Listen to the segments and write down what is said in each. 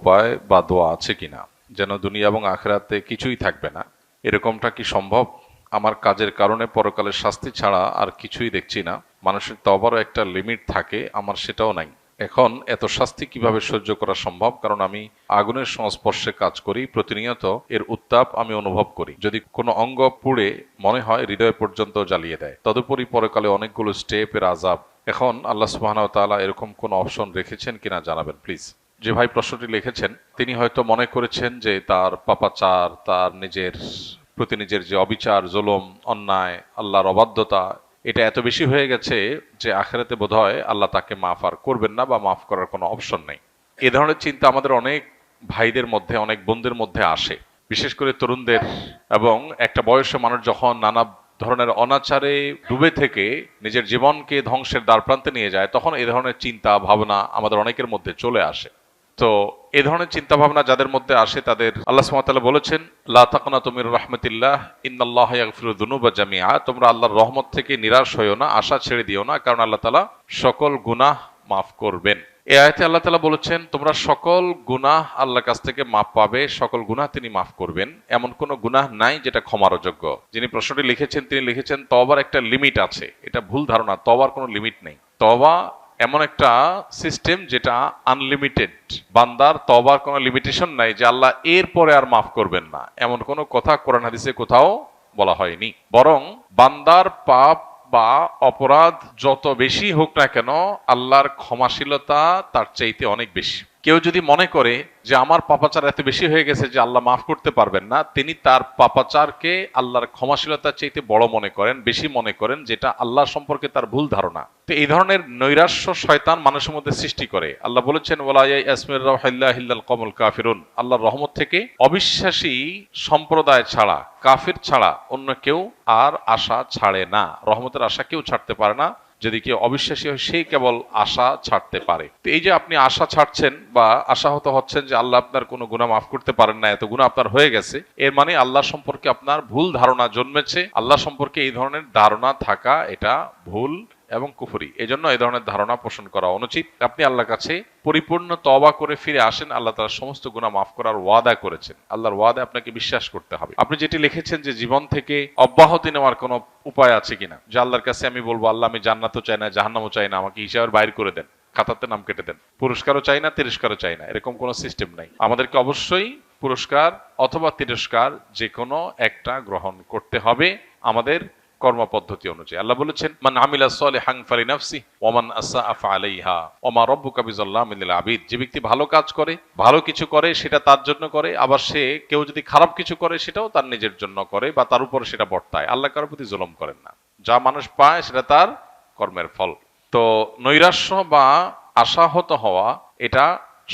উপায় বা দোয়া আছে কিনা যেন দুনিয়া এবং আখিরাতে কিছুই থাকবে না? এরকমটা কি সম্ভব? আমার কাজের কারণে পরকালের শাস্তি ছাড়া আর কিছুই দেখছি না। মানুষের তওবারও একটা লিমিট থাকে, আমার সেটাও নাই। এখন এত শাস্তি কিভাবে সহ্য করা সম্ভব? কারণ আমি আগুনের সংস্পর্শে কাজ করি, প্রতিনিয়ত এর উত্তাপ আমি অনুভব করি। যদি কোনো অঙ্গ পুড়ে মনে হয় হৃদয় পর্যন্ত জ্বালিয়ে দেয়। তদুপরি পরকালে অনেকগুলো স্টেপের আযাব। এখন আল্লাহ সুবহানাহু ওয়া তাআলা এরকম কোনো অপশন রেখেছেন কিনা জানাবেন প্লিজ। যে ভাই প্রশ্নটি লিখেছেন তিনি হয়তো মনে করেছেন যে তার পাপাচার, তার নিজের প্রতি নিজের যে অবিচার, জুলুম, অন্যায়, আল্লাহর অবাধ্যতা, এটা এত বেশি হয়ে গেছে যে আখিরাতে বোধহয় আল্লাহ তাকে মাফ আর করবেন না বা মাফ করার কোনো অপশন নেই। এ ধরনের চিন্তা আমাদের অনেক ভাইদের মধ্যে, অনেক বোনদের মধ্যে আসে, বিশেষ করে তরুণদের। এবং একটা বয়সে মানুষ যখন নানা ধরনের অনাচারে ডুবে থেকে নিজের জীবনকে ধ্বংসের দ্বারপ্রান্তে নিয়ে যায়, তখন এই ধরনের চিন্তা ভাবনা আমাদের অনেকের মধ্যে চলে আসে। তো এ ধরনের চিন্তা ভাবনা যাদের মধ্যে আসে তাদের আল্লাহ সুবহানাহু ওয়া তাআলা বলেছেন, লা তাকনাতু মির রাহমাতিল্লাহ ইন্নাল্লাহা ইয়াগফিরুয যুনুবা জামিআ। তোমরা আল্লাহর রহমত থেকে নিরাশ হইও না, আশা ছেড়ে দিও না, কারণ আল্লাহ তাআলা সকল গুনাহ মাফ করবেন। এই আয়াতে আল্লাহ তাআলা বলেছেন তোমরা সকল গুনাহ আল্লাহর কাছ থেকে মাফ পাবে, সকল গুনাহ তিনি মাফ করবেন। এমন কোনো গুনাহ নাই যেটা ক্ষমার অযোগ্য। যিনি প্রশ্নটি লিখেছেন তিনি লিখেছেন তওবার একটা লিমিট আছে। এটা ভুল ধারণা, তওবার কোনো লিমিট নেই। তওবা এমন একটা সিস্টেম যেটা আনলিমিটেড। বান্দার তওবার কোনো লিমিটেশন নাই যে আল্লাহ এর পরে আর মাফ করবেন না, এমন কোনো কথা কোরআন হাদিসে কোথাও বলা হয়নি। বরং বান্দার পাপ বা অপরাধ যত বেশি হোক না কেন, আল্লাহর ক্ষমাশীলতা তার চাইতে অনেক বেশি। কেউ যদি মনে করে যে আমার পাপাচার এত বেশি হয়ে গেছে যে আল্লাহ মাফ করতে পারবেন না, তিনি তার পাপাচারকে আল্লাহর ক্ষমাশীলতার চাইতে বড় মনে করেন, বেশি মনে করেন, যেটা আল্লাহ সম্পর্কে তার ভুল ধারণা। তো এই ধরনের নৈরাশ্য শয়তান মানুষের মধ্যে সৃষ্টি করে। আল্লাহ বলেছেন ওয়ালা ইয়াসমির রাহিল্লাহ ইল্লাল কওমুল কাফিরুন। আল্লাহর রহমত থেকে অবিশ্বাসী সম্প্রদায় ছাড়া, কাফির ছাড়া অন্য কেউ আর আশা ছাড়ে না। রহমতের আশা কেউ ছাড়তে পারে না। যদি কেউ অবিশ্বাসী হয় সেই কেবল আশা ছাড়তে পারে। তো এই যে আপনি আশা ছাড়ছেন বা আশাহত হচ্ছেন যে আল্লাহ আপনার কোনো গুনাহ মাফ করতে পারেন না, এত গুনাহ আপনার হয়ে গেছে, এর মানে আল্লাহ সম্পর্কে আপনার ভুল ধারণা জন্মেছে। আল্লাহ সম্পর্কে এই ধরনের ধারণা থাকা এটা ভুল এবং কুফরি। এজন্য এই ধরনের ধারণা পোষণ করা অনুচিত। আপনি আল্লাহর কাছে পরিপূর্ণ তওবা করে ফিরে আসেন, আল্লাহ তাআলা সমস্ত গুনাহ মাফ করার ওয়াদা করেছেন। আল্লাহর ওয়াদা আপনাকে বিশ্বাস করতে হবে। আপনি যেটি লিখেছেন যে জীবন থেকে অব্যাহতি নেওয়ার কোনো উপায় আছে কিনা, যে আল্লাহর কাছে আমি বলবো আল্লাহ আমি জান্নাতও চাই না, জাহান্নামও চাই না, আমাকে হিসাবের বাইর করে দেন, খাতাতে নাম কেটে দেন, পুরস্কারও চাই না, তিরস্কারও চাই না, এরকম কোনো সিস্টেম নাই। আমাদেরকে অবশ্যই পুরস্কার অথবা তিরস্কার যে কোনো একটা গ্রহণ করতে হবে আমাদের কর্মপদ্ধতি অনুযায়ী। আল্লাহ বলেছেন মান আমিলা সলিহান ফালিনাফসি ওয়া মান আসআ ফাআলাইহা ওয়া মা রাব্বুকা বিযাল্লামিল লিল আবিদ। যে ব্যক্তি ভালো কাজ করে, ভালো কিছু করে, সেটা তার জন্য করে, আবার সে কেউ যদি খারাপ কিছু করে সেটাও তার নিজের জন্য করে বা তার উপরে সেটা বর্তায়। আল্লাহ কারোর প্রতি জুলুম করেন না। যা মানুষ পায় সেটা তার কর্মের ফল। তো নৈরাশ্য বা আশাহত হওয়া এটা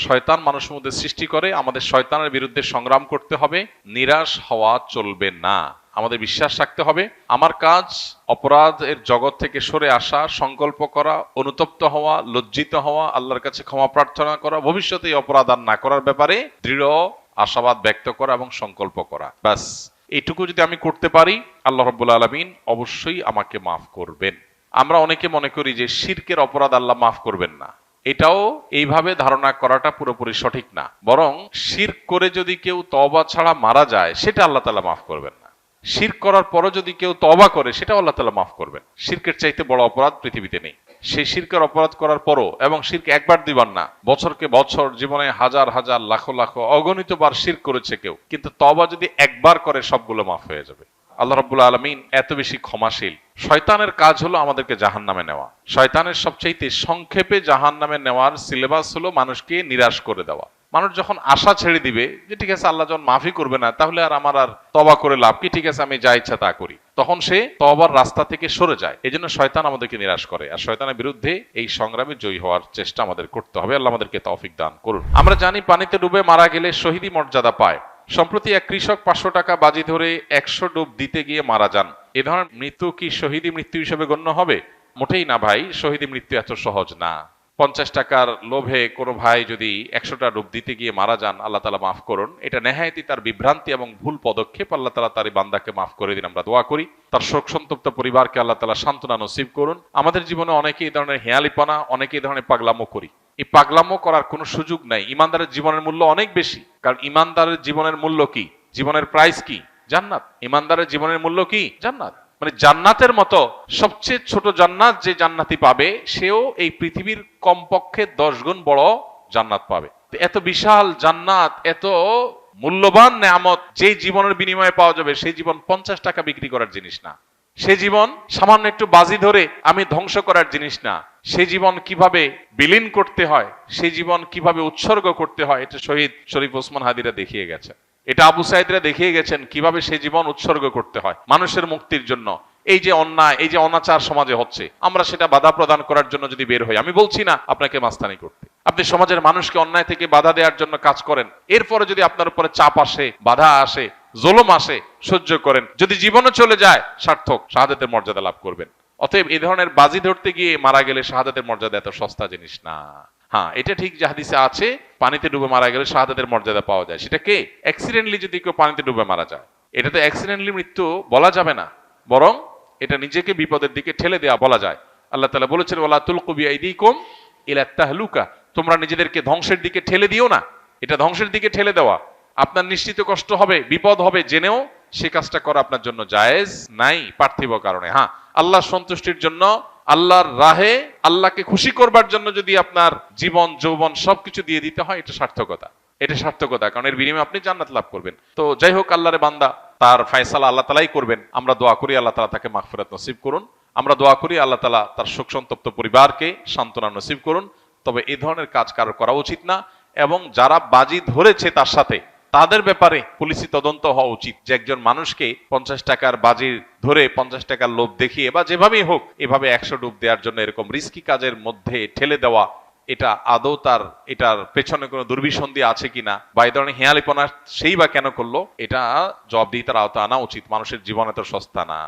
শয়তান মানুষের মধ্যে সৃষ্টি করে। আমাদের শয়তানের বিরুদ্ধে সংগ্রাম করতে হবে, নিরাশ হওয়া চলবে না। আমাদের বিশ্বাস রাখতে হবে আমার কাজ অপরাধের জগৎ থেকে সরে আসা, সংকল্প করা, অনুতপ্ত হওয়া, লজ্জিত হওয়া, আল্লাহর কাছে ক্ষমা প্রার্থনা করা, ভবিষ্যতে এই অপরাধ আর না করার ব্যাপারে দৃঢ় আশাবাদ ব্যক্ত করা এবং সংকল্প করা। ব্যাস এইটুকু যদি আমি করতে পারি, আল্লাহ রাব্বুল আলামিন অবশ্যই আমাকে মাফ করবেন। আমরা অনেকে মনে করি যে শিরকের অপরাধ আল্লাহ মাফ করবেন না। এটাও এইভাবে ধারণা করাটা পুরোপুরি সঠিক না। বরং শিরক করে যদি কেউ তওবা ছাড়া মারা যায়, সেটা আল্লাহ তাআলা মাফ করবেন না। শিরক করার পরও যদি কেউ তওবা করে, সেটাও আল্লাহ তাআলা মাফ করবেন। শিরকের চাইতে বড় অপরাধ পৃথিবীতে নেই। সেই শিরকের অপরাধ করার পরও, এবং শিরক একবার দুইবার না, বছরকে বছর, জীবনে হাজার হাজার লাখো লাখো অগণিত বার শিরক করেছে কেউ, কিন্তু তওবা যদি একবার করে সবগুলো মাফ হয়ে যাবে। আল্লাহ রাব্বুল আলামিন এত বেশি ক্ষমাশীল। শয়তানের কাজ হলো আমাদেরকে জাহান্নামে নেওয়া। শয়তানের সবচাইতে সংক্ষেপে জাহান্নামে নেওয়ার সিলেবাস হলো মানুষকে নিরাশ করে দেওয়া। মানুষ যখন আশা ছেড়ে দিবে যে ঠিক আছে আল্লাহ যখন মাফই করবে না, তাহলে আর আমার আর তওবা করে লাভ কি, ঠিক আছে আমি যা ইচ্ছা তা করি, তখন সে তওবার রাস্তা থেকে সরে যায়। এজন্য শয়তান আমাদেরকে নিরাশ করে। আর শয়তানের বিরুদ্ধে এই সংগ্রামে জয়ী হওয়ার চেষ্টা আমাদের করতে হবে। আল্লাহ আমাদেরকে তৌফিক দান করুন। আমরা জানি পানিতে ডুবে মারা গেলে শহীদি মর্যাদা পায়। সম্প্রতি এক কৃষক 500 টাকা বাজি ধরে 100 ডুব দিতে গিয়ে মারা যান। এ ধরনের মৃত্যু কি শহীদি মৃত্যু হিসেবে গণ্য হবে? মোটেই না ভাই, শহীদি মৃত্যু এত সহজ না। 50 টাকার লোভে কোনো ভাই যদি 100টা ডুব দিতে গিয়ে মারা যান, আল্লাহ তাআলা মাফ করুন। এটা নেহায়েতই তার বিভ্রান্তি এবং ভুল পদক্ষেপ। আল্লাহ তাআলা তার এই বান্দাকে মাফ করে দিন, আমরা দোয়া করি। তার শোক সন্তপ্ত পরিবারকে আল্লাহ তাআলা সান্ত্বনা নসিব করুন। আমাদের জীবনে অনেকেই এই ধরনের হেয়ালিপনা, অনেকেই এই ধরনের পাগলামো করি। এই পাগলামো করার কোনো সুযোগ নাই। ইমানদারের জীবনের মূল্য অনেক বেশি, কারণ ইমানদারের জীবনের মূল্য কি? জীবনের প্রাইস কি? জান্নাত। ইমানদারের জীবনের মূল্য কি? জান্নাত। মানে জান্নাতের মতো সবচেয়ে ছোট জান্নাত যে জান্নাতি পাবে, সেও এই পৃথিবীর কমপক্ষে 10 গুণ বড় জান্নাত পাবে। এত বিশাল জান্নাত, এত মূল্যবান নেয়ামত যে জীবনের বিনিময়ে পাওয়া যাবে, সেই জীবন 50 টাকা বিক্রি করার জিনিস না। সে জীবন সামান্য একটু বাজি ধরে আমি ধ্বংস করার জিনিস না। সে জীবন কিভাবে বিলীন করতে হয়, সে জীবন কিভাবে উৎসর্গ করতে হয়, এটা শহীদ শরীফ ওসমান হাদিরা দেখিয়ে গেছে। এটা আবু সাইদরা দেখিয়ে গেছেন কিভাবে সে জীবন উৎসর্গ করতে হয় মানুষের মুক্তির জন্য। এই যে অন্যায়, এই যে অনাচার সমাজে হচ্ছে, আমরা সেটা বাধা প্রদান করার জন্য যদি বের হই, আমি বলছি না আপনাকে মাস্তানি করতে, আপনি সমাজের মানুষকে অন্যায় থেকে বাধা দেওয়ার জন্য কাজ করেন, এরপরে যদি আপনার উপরে চাপ আসে, বাধা আসে, জুলুম আসে, সহ্য করেন, যদি জীবনও চলে যায়, সার্থক, শাহাদাতের মর্যাদা লাভ করবেন। অতএব এই ধরনের বাজি ধরতে গিয়ে মারা গেলে শাহাদাতের মর্যাদা এত সস্তা জিনিস না। হ্যাঁ, এটা ঠিক যে হাদিসে আছে পানিতে ডুবে মারা গেলে শাহাদাতের মর্যাদা পাওয়া যায়। সেটা কে? অ্যাক্সিডেন্টলি যদি কেউ পানিতে ডুবে মারা যায়, এটা তো অ্যাক্সিডেন্টলি মৃত্যু বলা যাবে না, বরং এটা নিজেকে বিপদের দিকে ঠেলে দেওয়া বলা যায়। আল্লাহ তাআলা বলেছেন, ওয়ালা তুলকু বিআইদিকুম ইলা তাহলুকা, তোমরা নিজেদেরকে ধ্বংসের দিকে ঠেলে দিও না। এটা ধ্বংসের দিকে ঠেলে দেওয়া। আপনার নিশ্চিত কষ্ট হবে, বিপদ হবে, জেনেও সে কাজটা করা আপনার জন্য জায়েজ নাই পার্থিব কারণে। হ্যাঁ, আল্লাহর সন্তুষ্টির জন্য, আল্লাহর রাহে, আল্লাহকে খুশি করবার জন্য যদি আপনার জীবন যৌবন সবকিছু দিয়ে দিতে হয়, এটা সার্থকতা। এটা সার্থকতা, কারণ এর বিনিময়ে আপনি জান্নাত লাভ করবেন। তো যাই হোক, আল্লাহর বান্দা, তার ফয়সালা আল্লাহ তাআলাই করবেন। আমরা দোয়া করি আল্লাহ তাআলা তাকে মাগফিরাত নসিব করুন। আমরা দোয়া করি আল্লাহ তাআলা তার শোক সন্তপ্ত পরিবারকে সান্ত্বনা নসিব করুন। তবে এই ধরনের কাজ কারো করা উচিত না, এবং যারা বাজি ধরেছে তার সাথে, তাদের ব্যাপারে পুলিশি তদন্ত হওয়া উচিত। যে একজন মানুষকে 50 টাকার বাজি ধরে 50 টাকার লোভ দেখিয়ে বা যেভাবেই হোক এভাবে 100 ডুব দেওয়ার জন্য এরকম রিস্কি কাজের মধ্যে ঠেলে দেওয়া, এটা আদৌ তার এটার পেছনে কোনো দুর্বিসন্ধি আছে কিনা, বা এই ধরনের হেয়ালিপনা সেই বা কেন করলো, এটা জবাবদিহিতার আওতা আনা উচিত। মানুষের জীবন এত সস্তা না।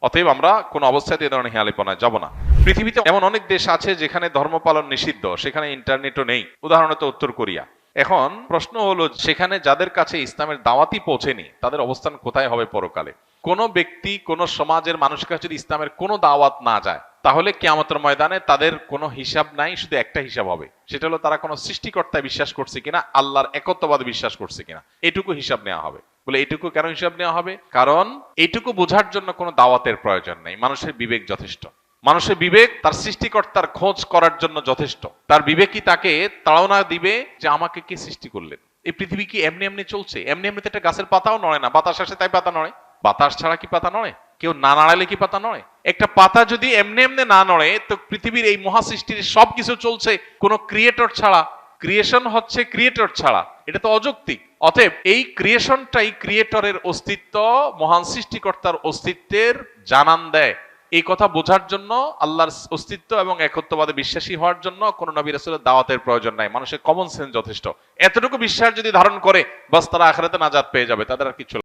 অতএব আমরা কোন অবস্থাতে এই ধরনের হেয়ালিপনায় যাব না। পৃথিবীতে এমন অনেক দেশ আছে যেখানে ধর্ম পালন নিষিদ্ধ, সেখানে ইন্টারনেটও নেই। উদাহরণত উত্তর কোরিয়া। এখন প্রশ্ন হলো, সেখানে যাদের কাছে ইসলামের দাওয়াতই পৌঁছেনি, তাদের অবস্থান কোথায় হবে পরকালে? কোন ব্যক্তি, কোন সমাজের মানুষের কাছে যদি ইসলামের কোনো দাওয়াত না যায়, তাহলে কিয়ামতের ময়দানে তাদের কোনো হিসাব নাই, শুধু একটা হিসাব হবে। সেটা হলো তারা কোনো সৃষ্টিকর্তায় বিশ্বাস করছে কিনা, আল্লাহর একত্ববাদে বিশ্বাস করছে কিনা, এটুকু হিসাব নেওয়া হবে। বলে এটুকু কেন হিসাব নেওয়া হবে? কারণ এইটুকু বোঝার জন্য কোনো দাওয়াতের প্রয়োজন নেই। মানুষের বিবেক যথেষ্ট। মানুষের বিবেক তার সৃষ্টিকর্তার খোঁজ করার জন্য যথেষ্ট। তার বিবেকই তাকে তাড়না দিবে যে আমাকে কে সৃষ্টি করলেন। এই পৃথিবী কি এমনি এমনি চলছে? এমনি এমনিতে একটা গাছের পাতাও নড়ে না, বাতাস আসে তাই পাতা নড়ে। বাতাস ছাড়া কি পাতা নড়ে? কেউ না নাড়ালে কি পাতা নড়ে? একটা পাতা যদি এমনি এমনি না নড়ে, তো পৃথিবীর এই মহাসৃষ্টির সবকিছু চলছে কোনো ক্রিয়েটর ছাড়া। ক্রিয়েশন হচ্ছে ক্রিয়েটর ছাড়া, এটা তো অযৌক্তিক। অতএব এই ক্রিয়েশনটাই ক্রিয়েটরের অস্তিত্ব, মহান সৃষ্টিকর্তার অস্তিত্বের জানান দেয়। এই কথা বোঝার জন্য, আল্লাহর অস্তিত্ব এবং একত্ববাদে বিশ্বাসী হওয়ার জন্য কোন নবী রাসূলের দাওয়াতের প্রয়োজন নাই। মানুষের কমন সেন্স যথেষ্ট। এতটুকু বিশ্বাস যদি ধারণ করে, বাস তারা আখিরাতে নাজাত পেয়ে যাবে, তাদের আর কিছু